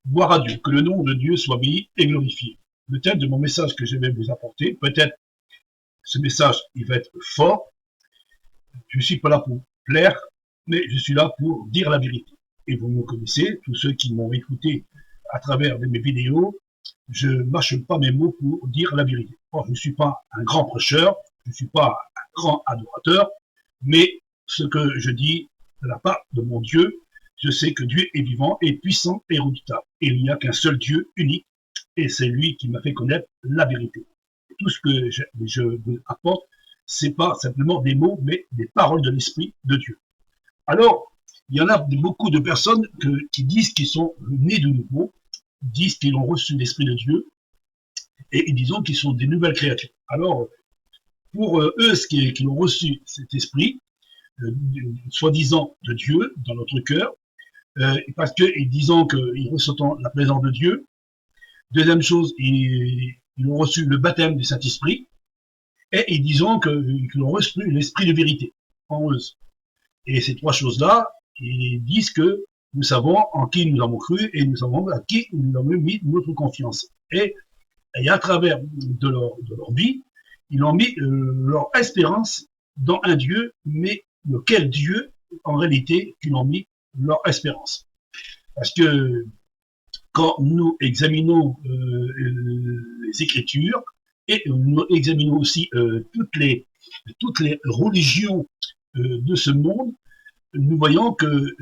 Gloire à Dieu, que le nom de Dieu soit béni et glorifié. Le thème de mon message que je vais vous apporter, peut-être ce message, il va être fort. Je ne suis pas là pour plaire, mais je suis là pour dire la vérité. Et vous me connaissez, tous ceux qui m'ont écouté à travers mes vidéos, je ne mâche pas mes mots pour dire la vérité. Or, je ne suis pas un grand prêcheur, je ne suis pas un grand adorateur, mais ce que je dis de la part de mon Dieu, je sais que Dieu est vivant et puissant et redoutable. Et il n'y a qu'un seul Dieu unique, et c'est lui qui m'a fait connaître la vérité. Et tout ce que je vous apporte, c'est pas simplement des mots, mais des paroles de l'Esprit de Dieu. Alors, il y en a beaucoup de personnes qui disent qu'ils sont nés de nouveau, disent qu'ils ont reçu l'Esprit de Dieu, et disons qu'ils sont des nouvelles créatures. Alors, pour eux, qui ont reçu cet Esprit, soi-disant de Dieu, dans notre cœur, parce qu'ils disent qu'ils ressentent la présence de Dieu. Deuxième chose, ils ont reçu le baptême du Saint-Esprit, et ils disent qu'ils ont reçu l'Esprit de vérité en eux. Et ces trois choses-là, ils disent que nous savons en qui nous avons cru et nous savons à qui nous avons mis notre confiance. Et à travers de leur vie, ils ont mis leur espérance dans un Dieu, mais lequel Dieu, en réalité, qu'ils ont mis leur espérance. Parce que quand nous examinons les Écritures, et nous examinons aussi toutes les religions de ce monde, nous voyons que,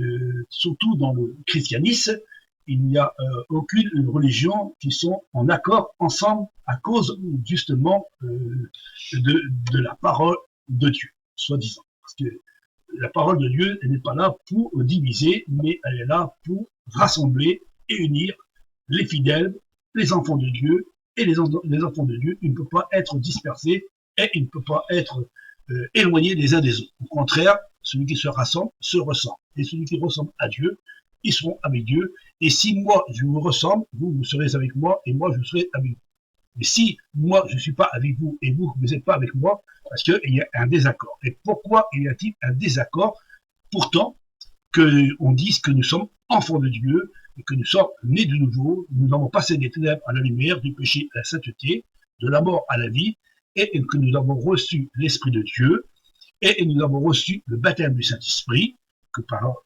surtout dans le christianisme, il n'y a aucune religion qui sont en accord ensemble à cause justement de la parole de Dieu, soi-disant. Parce que la parole de Dieu, elle n'est pas là pour diviser, mais elle est là pour rassembler et unir les fidèles, les enfants de Dieu, et les enfants de Dieu, ils ne peuvent pas être dispersés et ils ne peuvent pas être éloignés les uns des autres. Au contraire, celui qui se rassemble se ressemble. Et celui qui ressemble à Dieu, ils seront avec Dieu. Et si moi, je vous ressemble, vous serez avec moi et moi, je serai avec vous. Mais si moi, je ne suis pas avec vous et vous n'êtes pas avec moi, parce qu'il y a un désaccord. Et pourquoi y a-t-il un désaccord? Pourtant, qu'on dise que nous sommes enfants de Dieu, et que nous sommes nés de nouveau, nous avons passé des ténèbres à la lumière, du péché à la sainteté, de la mort à la vie, et que nous avons reçu l'Esprit de Dieu, et nous avons reçu le baptême du Saint-Esprit,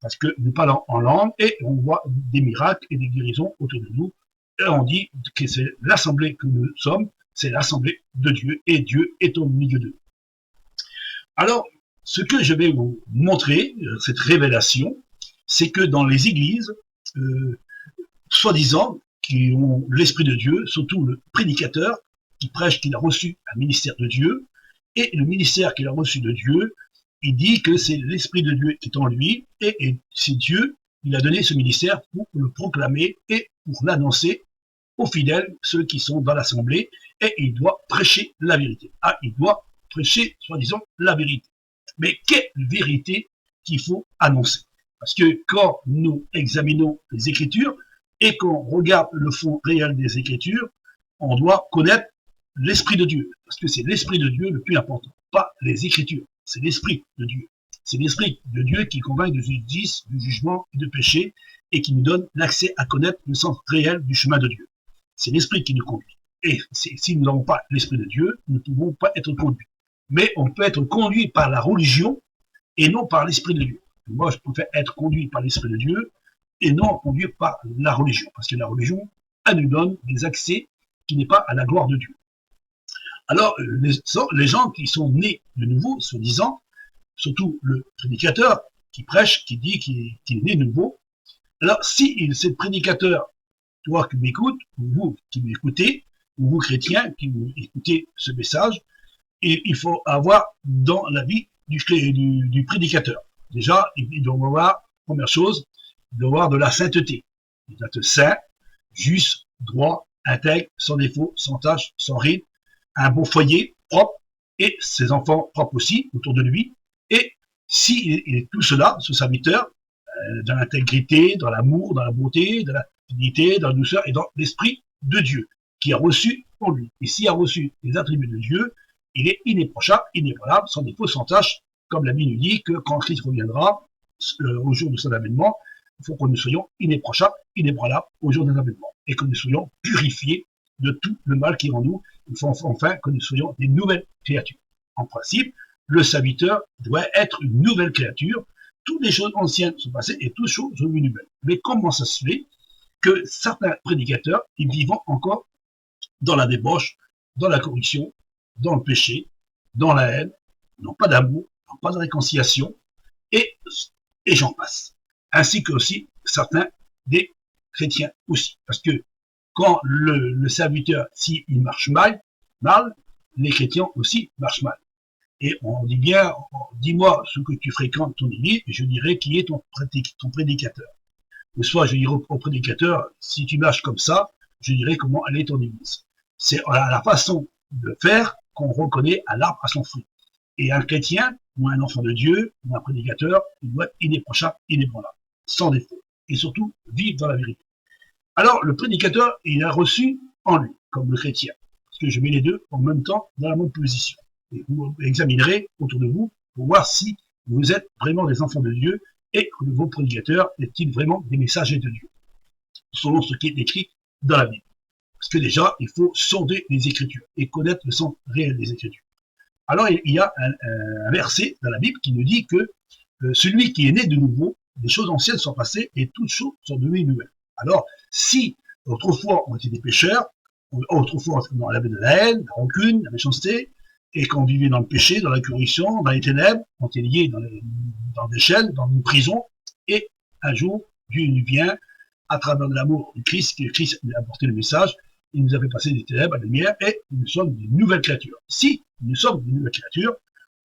parce que nous parlons en langue, et on voit des miracles et des guérisons autour de nous, et on dit que c'est l'assemblée que nous sommes, c'est l'assemblée de Dieu, et Dieu est au milieu d'eux. Alors, ce que je vais vous montrer, cette révélation, c'est que dans les églises, soi-disant, qui ont l'Esprit de Dieu, surtout le prédicateur, qui prêche qu'il a reçu un ministère de Dieu, et le ministère qu'il a reçu de Dieu, il dit que c'est l'Esprit de Dieu qui est en lui, et c'est Dieu, il a donné ce ministère pour le proclamer et pour l'annoncer aux fidèles, ceux qui sont dans l'assemblée, et il doit prêcher la vérité. Ah, il doit prêcher, soi-disant, la vérité. Mais quelle vérité qu'il faut annoncer? Parce que quand nous examinons les Écritures et qu'on regarde le fond réel des Écritures, on doit connaître l'Esprit de Dieu. Parce que c'est l'Esprit de Dieu le plus important, pas les Écritures. C'est l'Esprit de Dieu. C'est l'Esprit de Dieu qui convainc de justice, du jugement et de péché et qui nous donne l'accès à connaître le sens réel du chemin de Dieu. C'est l'Esprit qui nous conduit. Et si nous n'avons pas l'Esprit de Dieu, nous ne pouvons pas être conduits. Mais on peut être conduit par la religion et non par l'Esprit de Dieu. Moi, je préfère être conduit par l'Esprit de Dieu et non conduit par la religion. Parce que la religion, elle nous donne des accès qui n'est pas à la gloire de Dieu. Alors, les gens qui sont nés de nouveau, soi-disant, surtout le prédicateur qui prêche, qui dit qu'il est né de nouveau, alors si ce prédicateur, toi qui m'écoutes, ou vous qui m'écoutez, ou vous chrétiens qui écoutez ce message, il faut avoir dans la vie du prédicateur. Déjà, il doit avoir, première chose, il doit avoir de la sainteté. Il doit être saint, juste, droit, intègre, sans défaut, sans tache, sans ride, un bon foyer, propre, et ses enfants propres aussi, autour de lui. Et si il est tout cela, ce serviteur, dans l'intégrité, dans l'amour, dans la beauté, dans la dignité, dans la douceur et dans l'Esprit de Dieu, qui a reçu en lui. Et s'il a reçu les attributs de Dieu, il est inébranchable, inébranlable, sans défaut, sans tâche, comme la Bible nous dit que quand Christ reviendra, au jour de son avènement, il faut que nous soyons inébranchables, inébranlable au jour d'un avènement, et que nous soyons purifiés de tout le mal qui est en nous, enfin que nous soyons des nouvelles créatures. En principe, le serviteur doit être une nouvelle créature, toutes les choses anciennes sont passées et toutes choses sont devenues nouvelles. Mais comment ça se fait que certains prédicateurs, ils vivent encore dans la débauche, dans la corruption, dans le péché, dans la haine, n'ont pas d'amour, n'ont pas de réconciliation, et j'en passe. Ainsi que aussi certains des chrétiens aussi. Parce que quand le serviteur, s'il marche mal, les chrétiens aussi marchent mal. Et on dit bien, dis-moi ce que tu fréquentes ton église, et je dirai qui est ton prédicateur. Ou soit je dirai au prédicateur, si tu marches comme ça, je dirai comment elle est ton église. C'est la façon de faire qu'on reconnaît à l'arbre à son fruit. Et un chrétien, ou un enfant de Dieu, ou un prédicateur, il doit être irréprochable, inébranlable, sans défaut. Et surtout, vivre dans la vérité. Alors, le prédicateur, il a reçu en lui, comme le chrétien. Parce que je mets les deux en même temps dans la même position. Et vous examinerez autour de vous pour voir si vous êtes vraiment des enfants de Dieu et que vos prédicateurs est-ils vraiment des messagers de Dieu, selon ce qui est écrit dans la Bible. Parce que déjà, il faut sonder les Écritures et connaître le sens réel des Écritures. Alors, il y a un verset dans la Bible qui nous dit que celui qui est né de nouveau, les choses anciennes sont passées et toutes choses sont devenues nouvelles. Alors, si autrefois on était des pécheurs, autrefois on avait de la haine, la rancune, la méchanceté, et qu'on vivait dans le péché, dans la corruption, dans les ténèbres, on était liés dans des chaînes, dans une prison, et un jour, Dieu nous vient, à travers l'amour de Christ, que Christ a apporté le message, il nous a fait passer des ténèbres à la lumière, et nous sommes des nouvelles créatures. Si nous sommes des nouvelles créatures,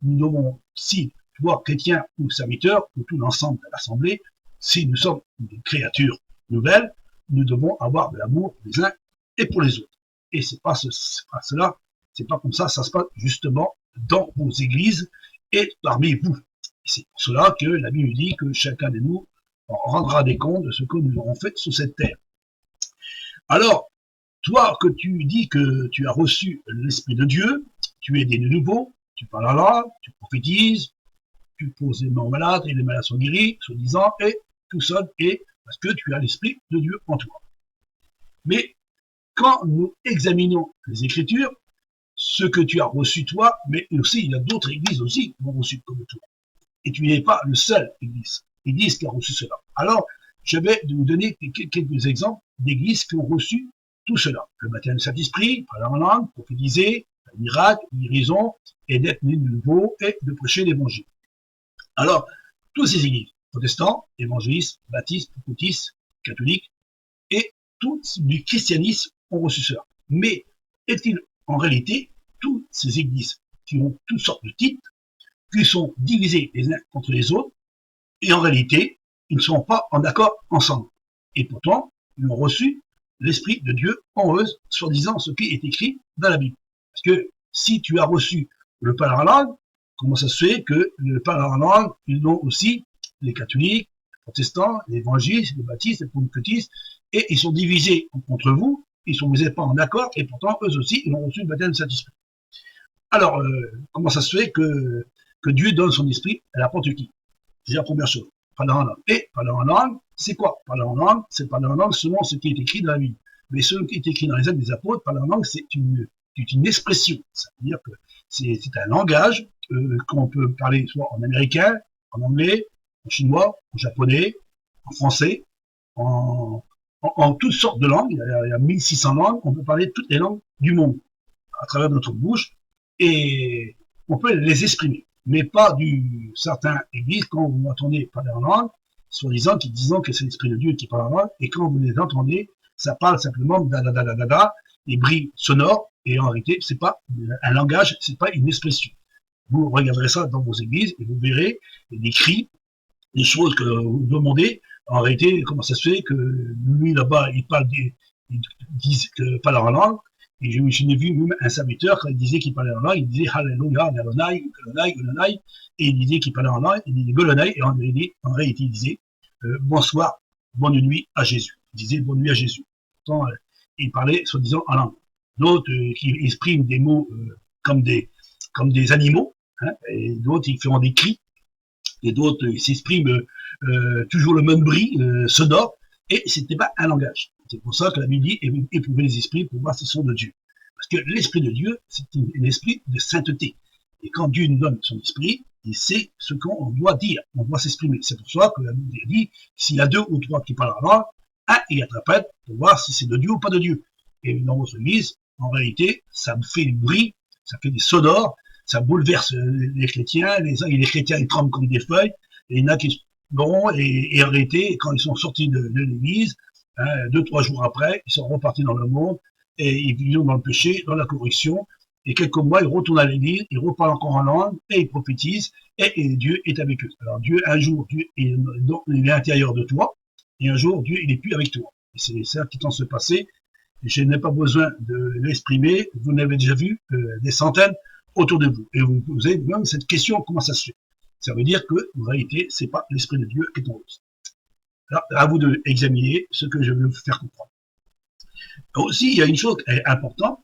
nous devons, si toi, chrétien ou serviteur, ou tout l'ensemble de l'Assemblée, si nous sommes des créatures nouvelles, nous devons avoir de l'amour les uns et pour les autres. Et c'est pas cela, c'est pas comme ça se passe justement dans vos églises et parmi vous. C'est pour cela que la Bible dit que chacun de nous rendra des comptes de ce que nous aurons fait sur cette terre. Alors, toi que tu dis que tu as reçu l'Esprit de Dieu, tu es né de nouveau, tu parles en langue, tu prophétises, tu poses les mains aux malades et les malades sont guéris, soi-disant, et tout ça est parce que tu as l'Esprit de Dieu en toi. Mais quand nous examinons les Écritures, ce que tu as reçu toi, mais aussi il y a d'autres églises aussi qui ont reçu comme toi. Et tu n'es pas le seul église qui a reçu cela. Alors, je vais vous donner quelques exemples d'églises qui ont reçu tout cela. Le baptême du Saint-Esprit, parler en langue, prophétiser, miracle, guérison, et d'être né de nouveau, et de prêcher l'évangile. Alors, tous ces églises, protestants, évangélistes, baptistes, pentecôtistes, catholiques, et tous du christianisme ont reçu cela. Mais est-il en réalité toutes ces églises qui ont toutes sortes de titres, qui sont divisées les uns contre les autres, et en réalité, ils ne sont pas en accord ensemble. Et pourtant, ils ont reçu l'Esprit de Dieu en eux, soi-disant ce qui est écrit dans la Bible. Parce que si tu as reçu le parler en langue, comment ça se fait que le parler en langue, ils l'ont aussi les catholiques, les protestants, les évangélistes, les baptistes, les pentecôtistes, et ils sont divisés contre vous, vous n'êtes pas en accord, et pourtant, eux aussi, ils ont reçu le baptême de Saint-Esprit. Alors, comment ça se fait que Dieu donne son esprit à n'importe qui? C'est la première chose. Parler en langue. Et parler en langue, c'est quoi? Parler en langue, c'est parler en langue selon ce qui est écrit dans la Bible. Mais ce qui est écrit dans les Actes des Apôtres, parler en langue, c'est une expression. Ça veut dire que c'est un langage qu'on peut parler soit en américain, en anglais, en chinois, en japonais, en français, en toutes sortes de langues. Il y a 1600 langues. On peut parler toutes les langues du monde à travers notre bouche et on peut les exprimer. Mais pas certains églises, quand vous entendez parler en langue, soi-disant qui disent que c'est l'Esprit de Dieu qui parle en langue, et quand vous les entendez, ça parle simplement des bris sonores, et en réalité, c'est pas un langage, c'est pas une expression. Vous regarderez ça dans vos églises, et vous verrez des cris, des choses que vous demandez, en réalité, comment ça se fait que lui, là-bas, il parle en langue, et je n'ai vu même un serviteur, quand il disait qu'il parlait en langue, il disait Alléluia, Alonai, Golonai, et il disait qu'il parlait en langue, il disait Golonai, et en réalité, il disait bonsoir, bonne nuit à Jésus. Il disait bonne nuit à Jésus. Pourtant, il parlait, soi-disant, en langue. D'autres qui expriment des mots comme des animaux, hein, et d'autres, ils font des cris, et d'autres, ils s'expriment toujours le même bruit sonore, et c'était pas un langage. C'est pour ça que la Bible dit éprouver les esprits pour voir s'ils sont de Dieu. Parce que l'esprit de Dieu, c'est un esprit de sainteté. Et quand Dieu nous donne son esprit, il sait ce qu'on doit dire, on doit s'exprimer. C'est pour ça que la Bible dit, s'il y a 2 ou 3 qui parlent en langue, un y interprète pour voir si c'est de Dieu ou pas de Dieu. Et dans votre église, en réalité, ça fait du bruit, ça fait des sonores, ça bouleverse les chrétiens, les chrétiens ils tremblent comme des feuilles, et il y en a qui bon, et en réalité, quand ils sont sortis de l'église, 2-3 jours après, ils sont repartis dans le monde, et ils vivent dans le péché, dans la corruption, et quelques mois, ils retournent à l'église, ils reparlent encore en langue, et ils prophétisent, et Dieu est avec eux. Alors Dieu, un jour, Dieu il est à l'intérieur de toi, et un jour, Dieu, il n'est plus avec toi. Et c'est ça qui est en se passer. Je n'ai pas besoin de l'exprimer, vous n'avez déjà vu des centaines autour de vous. Et vous vous posez même cette question, comment ça se fait? Ça veut dire que, en réalité, c'est pas l'Esprit de Dieu qui est en vous. Alors, à vous d'examiner ce que je veux vous faire comprendre. Alors aussi, il y a une chose importante,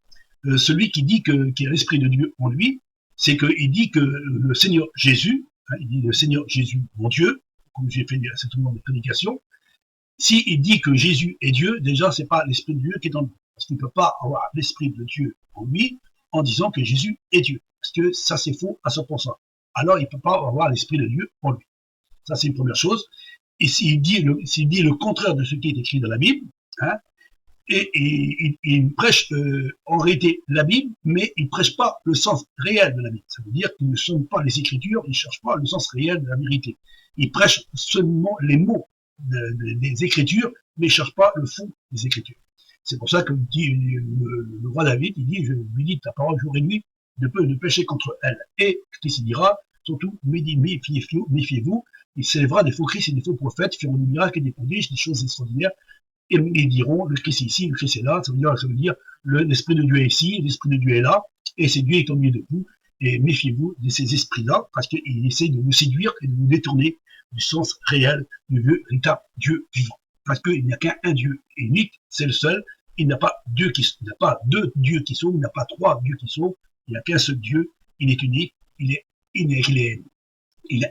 celui qui dit qu'il y a l'Esprit de Dieu en lui, c'est qu'il dit que le Seigneur Jésus, il dit le Seigneur Jésus, mon Dieu, comme j'ai fait à tout le monde de prédication, s'il dit que Jésus est Dieu, déjà, c'est pas l'Esprit de Dieu qui est en lui. Parce qu'il ne peut pas avoir l'Esprit de Dieu en lui en disant que Jésus est Dieu. Parce que ça, c'est faux à 100%. Alors, il ne peut pas avoir l'Esprit de Dieu en lui. Ça, c'est une première chose. Et s'il dit le contraire de ce qui est écrit dans la Bible, et il prêche en réalité la Bible, mais il ne prêche pas le sens réel de la Bible. Ça veut dire qu'il ne sonne pas les Écritures, il ne cherche pas le sens réel de la vérité. Il prêche seulement les mots des Écritures, mais il ne cherche pas le fond des Écritures. C'est pour ça que dit le roi David, il dit, je lui dis ta parole jour et nuit, de pécher contre elle. Et Christ dira, surtout, méfiez-vous, il s'élèvera des faux Christ et des faux prophètes, qui feront des miracles et des prodiges, des choses extraordinaires, et ils diront, le Christ est ici, le Christ est là, ça veut dire l'Esprit de Dieu est ici, l'Esprit de Dieu est là, et c'est Dieu qui est au milieu de vous, et méfiez-vous de ces esprits-là, parce qu'ils essaient de vous séduire et de vous détourner du sens réel du véritable Dieu vivant. Parce qu'il n'y a qu'un Dieu unique, c'est le seul, il n'y a pas deux dieux qui sauvent, il n'y a pas 3 dieux qui sauvent, il n'y a qu'un seul Dieu, il est unique, il est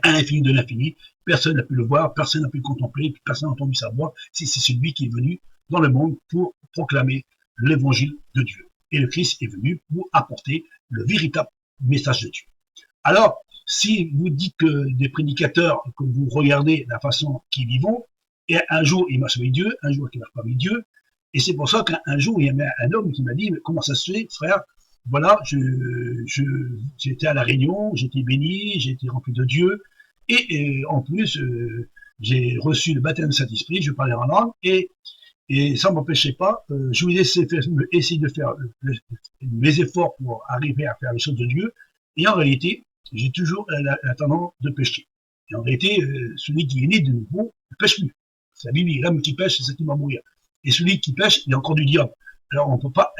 à l'infini de l'infini, personne n'a pu le voir, personne n'a pu le contempler, personne n'a entendu sa voix, si c'est celui qui est venu dans le monde pour proclamer l'évangile de Dieu. Et le Christ est venu pour apporter le véritable message de Dieu. Alors, si vous dites que des prédicateurs, que vous regardez la façon qu'ils vivent, et un jour ils marchent avec Dieu, un jour ils ne marchent pas avec Dieu, et c'est pour ça qu'un jour il y a un homme qui m'a dit, mais comment ça se fait, frère, voilà, j'étais à la Réunion, j'étais béni, j'ai été rempli de Dieu, et en plus, j'ai reçu le baptême de Saint-Esprit, je parlais en langue, et ça ne m'empêchait pas, je voulais essayer de faire mes efforts pour arriver à faire les choses de Dieu, et en réalité, j'ai toujours la tendance de pécher. Et en réalité, celui qui est né de nouveau ne pêche plus. C'est la Bible, l'homme qui pêche, c'est celui qui va mourir. Et celui qui pêche, il y a encore du diable. Alors on peut pas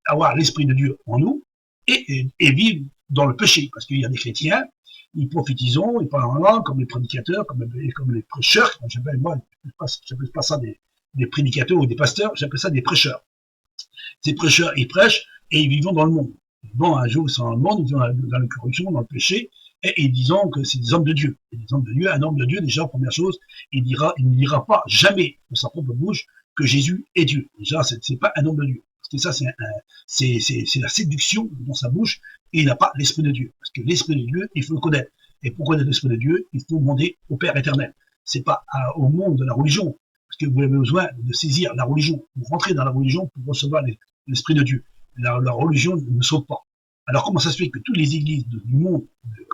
avoir l'Esprit de Dieu en nous et vivre dans le péché. Parce qu'il y a des chrétiens, ils prophétisent, ils parlent en langue, comme les prédicateurs, comme les prêcheurs. J'appelle pas ça des prédicateurs ou des pasteurs, j'appelle ça des prêcheurs. Ces prêcheurs, ils prêchent et ils vivent dans le monde. Bon, un jour, ils sont dans le monde, ils vivent dans la corruption, dans le péché, et disons que c'est des hommes de Dieu. Et des hommes de Dieu, un homme de Dieu, déjà, première chose, il ne dira pas jamais de sa propre bouche que Jésus est Dieu. Déjà, c'est pas un homme de Dieu. Parce que ça, c'est la séduction dans sa bouche, et il n'a pas l'Esprit de Dieu. Parce que l'Esprit de Dieu, il faut le connaître. Et pour connaître l'Esprit de Dieu, il faut demander au Père éternel. C'est pas au monde de la religion, parce que vous avez besoin de saisir la religion, pour rentrer dans la religion, pour recevoir l'Esprit de Dieu. La religion ne sauve pas. Alors comment ça se fait que toutes les églises du monde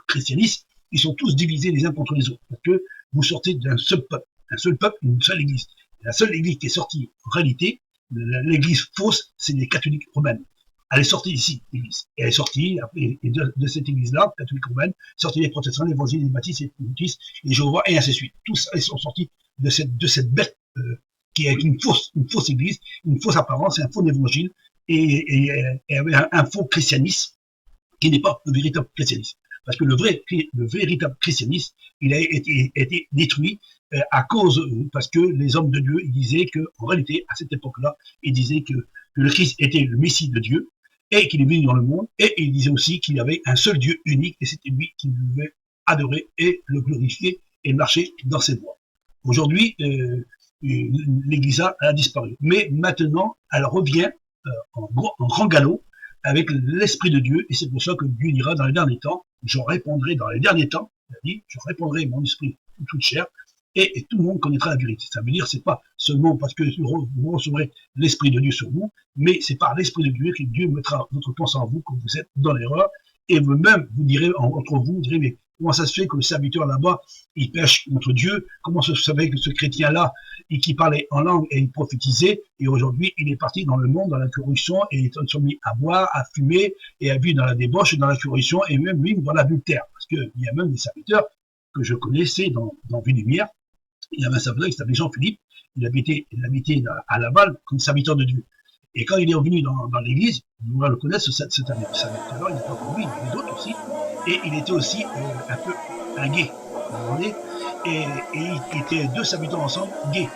christianisme, ils sont tous divisés les uns contre les autres? Parce que vous sortez d'un seul peuple, une seule église. La seule église qui est sortie, en réalité, l'église fausse, c'est les catholiques romaines. Elle est sortie ici, l'église. Et elle est sortie, et de cette église-là, catholique romaine, sortie les protestants, les évangélistes, les baptistes, les bouddhistes, les Jéhovah, et ainsi de suite. Tous ils sont sortis de cette bête qui est une fausse église, une fausse apparence, un faux évangile, et un faux christianisme qui n'est pas le véritable christianisme. Parce que le véritable christianisme, il a été détruit parce que les hommes de Dieu, ils disaient que, en réalité, à cette époque-là, ils disaient que le Christ était le Messie de Dieu, et qu'il est venu dans le monde, et ils disaient aussi qu'il y avait un seul Dieu unique, et c'était lui qui devait adorer et le glorifier et marcher dans ses voies. Aujourd'hui, l'Église a disparu. Mais maintenant, elle revient en grand galop avec l'Esprit de Dieu, et c'est pour ça que Dieu dira dans les derniers temps, je répondrai dans les derniers temps, il a dit, je répondrai mon esprit toute chair, et tout le monde connaîtra la vérité. Ça veut dire, c'est pas seulement parce que vous recevrez l'Esprit de Dieu sur vous, mais c'est par l'Esprit de Dieu que Dieu mettra votre pensée en vous quand vous êtes dans l'erreur, et vous-même, vous direz, entre vous direz, mais comment ça se fait que le serviteur là-bas, il pêche contre Dieu? Comment ça se fait que ce chrétien-là, qui parlait en langue et il prophétisait, et aujourd'hui, il est parti dans le monde, dans la corruption, et ils sont mis à boire, à fumer, et à vivre dans la débauche, dans la corruption, et même vivre dans l'adultère. Parce qu'il y a même des serviteurs que je connaissais dans Ville-Lumière. Il y avait un serviteur qui s'appelait Jean-Philippe, il habitait à Laval comme serviteur de Dieu. Et quand il est revenu dans l'église, vous le connaissez, cet serviteur-là, il n'est pas comme lui, il y en avait d'autres aussi, et il était aussi un peu un gay, vous voyez, et il était deux serviteurs ensemble, gays.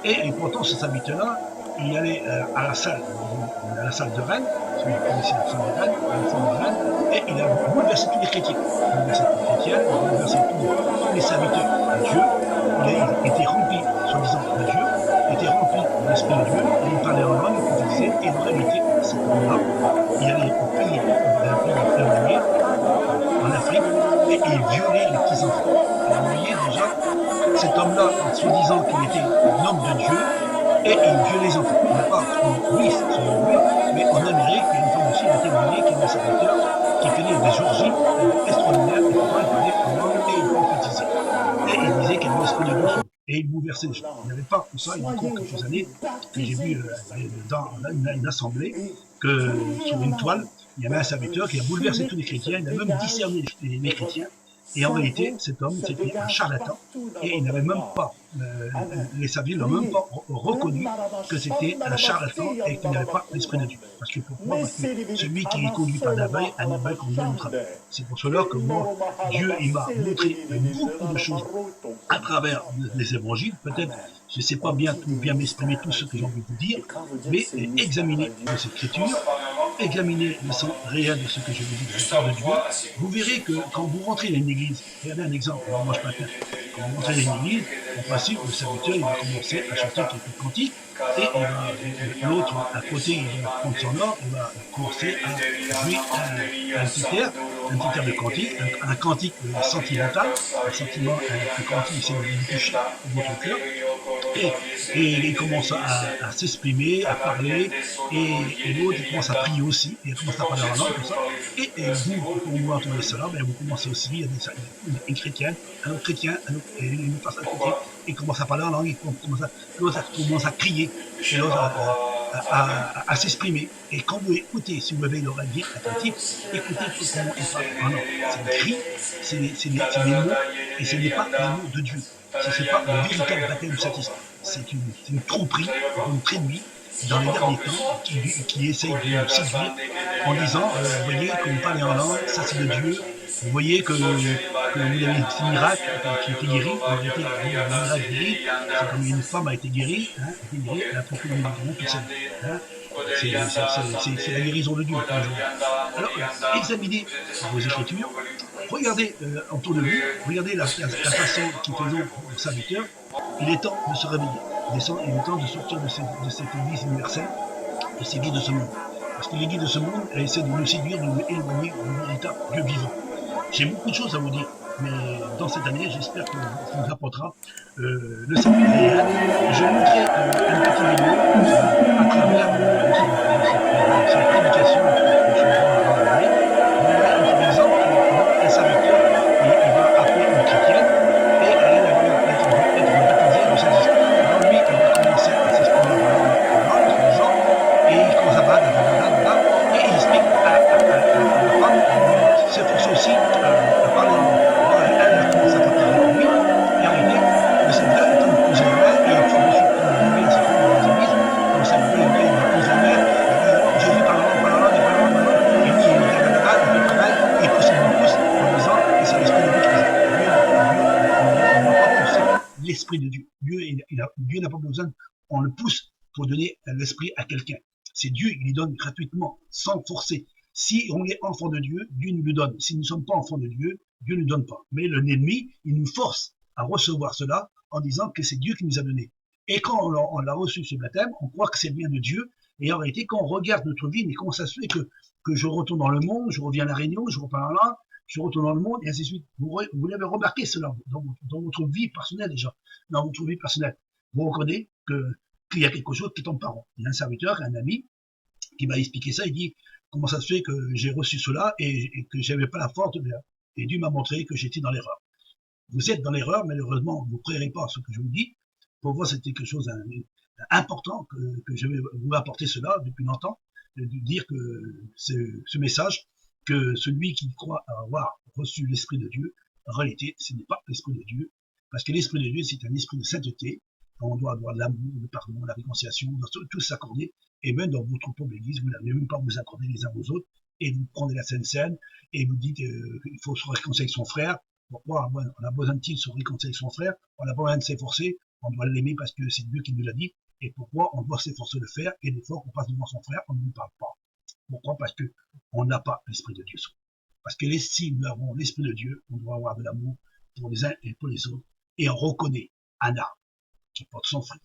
Et pourtant, ce serviteur-là, il allait à la salle de Rennes, celui qui connaissait la salle de Rennes, et il a bouleversé tous les chrétiens. Il a bouleversé tous les chrétiens, il a bouleversé tous les serviteurs de Dieu. Il était rempli, soi-disant, de Dieu, était rempli de l'Esprit de Dieu, et il parlait en langue, il prophétisait, et en réalité, cet homme-là, il allait au pays éloigné, en Afrique, et il violait les petits enfants. Et vous voyez déjà, cet homme-là, en soi-disant qu'il était un homme de Dieu, et il violait les enfants. On n'a pas lui, selon lui, mais en Amérique, il y a une femme aussi, il a témoigné qu'il y avait un serviteur qui faisait des orgies extraordinaires, et pourtant il parlait en langue et il prophétisait. Et il disait qu'il y avait l'Esprit de Dieu sur lui. Et il bouleversait les gens. Il n'y avait pas tout ça, il y a encore quelques années, que j'ai vu dans une assemblée, que sur une toile, il y avait un serviteur qui a bouleversé tous les chrétiens, il a même discerné les chrétiens, et en réalité, cet homme, c'était un charlatan, et il n'avait même pas, les serviteurs n'ont même pas reconnu que c'était un charlatan et qu'il n'avait pas l'Esprit de Dieu. Parce que pourquoi? Parce que celui qui est conduit par l'abeille, un abeille conduit à notre abeille. C'est pour cela que moi, Dieu, il m'a montré beaucoup de choses à travers les évangiles. Peut-être, je ne sais pas bien m'exprimer tout ce que j'ai envie de vous dire, mais examinez les Écritures, examinez le sens réel de ce que je vous dis de la part de Dieu. Vous verrez que quand vous rentrez dans une église, regardez un exemple, moi je m'appelle, quand vous rentrez dans une église, en principe, le serviteur, il va commencer à chanter quelques cantiques, et l'autre à côté, il va prendre son ordre, il va commencer à jouer un petit air de cantique, un cantique sentimental, un cantique, c'est de toucher votre cœur, et il commence à s'exprimer, à parler, et l'autre il commence à prier aussi, et il commence à parler en langue, comme ça, et vous, quand vous entendez cela, ben, vous commencez aussi, il y a un chrétien, un autre chrétien, et une personne chrétienne, il commence à parler en langue, l'autre commence à crier, et l'autre à s'exprimer. Et quand vous écoutez, si vous avez l'oreille bien attentive, écoutez comment il parle en langue. C'est des cris, c'est des mots, et ce n'est pas les mots de Dieu. Ce n'est pas le véritable baptême du Saint-Esprit. C'est une tromperie, une traînerie dans les derniers temps qui essaye de nous séduire en disant, vous voyez, que vous parlez en langue, ça c'est de Dieu. Vous voyez que vous avez un petit miracle qui a été guéri. En réalité, un miracle guéri, c'est comme une femme a été guérie, elle a pris le médicament toute sa vie. C'est la guérison de Dieu. Alors, examinez vos Écritures, regardez autour de vous, regardez la façon qu'ils faisaient aux serviteurs. Il est temps de se réveiller. Il est temps de sortir de cette église universelle, de ces guides de ce monde. Parce que les guides de ce monde essaient de nous séduire, de nous éloigner du véritable Dieu vivant. J'ai beaucoup de choses à vous dire, mais dans cette année, j'espère que ça nous apportera le salut réel. Je vous montrerai une petite vidéo à travers cette prédication que je suis en train de donner. Vous verrez un exemple un serviteur, il va appeler une chrétienne et elle va être baptisée de Saint-Esprit. Alors lui, il va commencer à s'exprimer en langue, et il commence à parler, et il explique à la femme, s'efforce aussi à parler en langue. Alors elle commence à parler avec lui, et arrêter, le serviteur est en train de poser la main, et il faut de suite lever ses femmes dans les églises, le serviteur il pose la main, Jésus parle en langue, et lui il fait pareil, et il pousse en disant, et c'est l'esprit de Dieu qui dit. On n'a pas poussé l'esprit de Dieu. Dieu n'a pas besoin, on le pousse pour donner l'esprit à quelqu'un. C'est Dieu, il lui donne gratuitement, sans forcer. Si on est enfant de Dieu, Dieu nous le donne. Si nous ne sommes pas enfants de Dieu, Dieu ne nous donne pas. Mais l'ennemi, il nous force à recevoir cela en disant que c'est Dieu qui nous a donné. Et quand on l'a reçu ce baptême, on croit que c'est bien de Dieu. Et en réalité, quand on regarde notre vie, mais comment ça se fait que je retourne dans le monde, je reviens à la Réunion, je repars là, je retourne dans le monde, et ainsi de suite. Vous l'avez remarqué cela dans votre vie personnelle déjà, dans votre vie personnelle. Vous reconnaissez qu'il y a quelque chose qui tombe par rond. Il y a un serviteur, un ami, qui m'a expliqué ça, il dit comment ça se fait que j'ai reçu cela et que j'avais pas la force de faire. Et Dieu m'a montré que j'étais dans l'erreur. Vous êtes dans l'erreur, malheureusement, vous ne croirez pas à ce que je vous dis. Pour moi, c'était quelque chose d'important que je vais vous apporter cela depuis longtemps, de dire que ce message, que celui qui croit avoir reçu l'Esprit de Dieu, en réalité, ce n'est pas l'Esprit de Dieu, parce que l'Esprit de Dieu, c'est un esprit de sainteté. On doit avoir l'amour, le pardon, la réconciliation, on doit tous s'accorder. Et même dans votre propre église, vous n'avez même pas vous accorder les uns aux autres, et vous prenez la Sainte Seine, et vous dites qu'il faut se réconcilier avec son frère. Pourquoi on a besoin de se réconcilier avec son frère, on n'a pas besoin de s'efforcer, on doit l'aimer parce que c'est Dieu qui nous l'a dit, et pourquoi on doit s'efforcer de le faire, et des fois qu'on passe devant son frère, on ne lui parle pas. Pourquoi? Parce que on n'a pas l'Esprit de Dieu. Parce que si nous avons l'Esprit de Dieu, on doit avoir de l'amour pour les uns et pour les autres, et on reconnaît un arbre qui porte son fruit.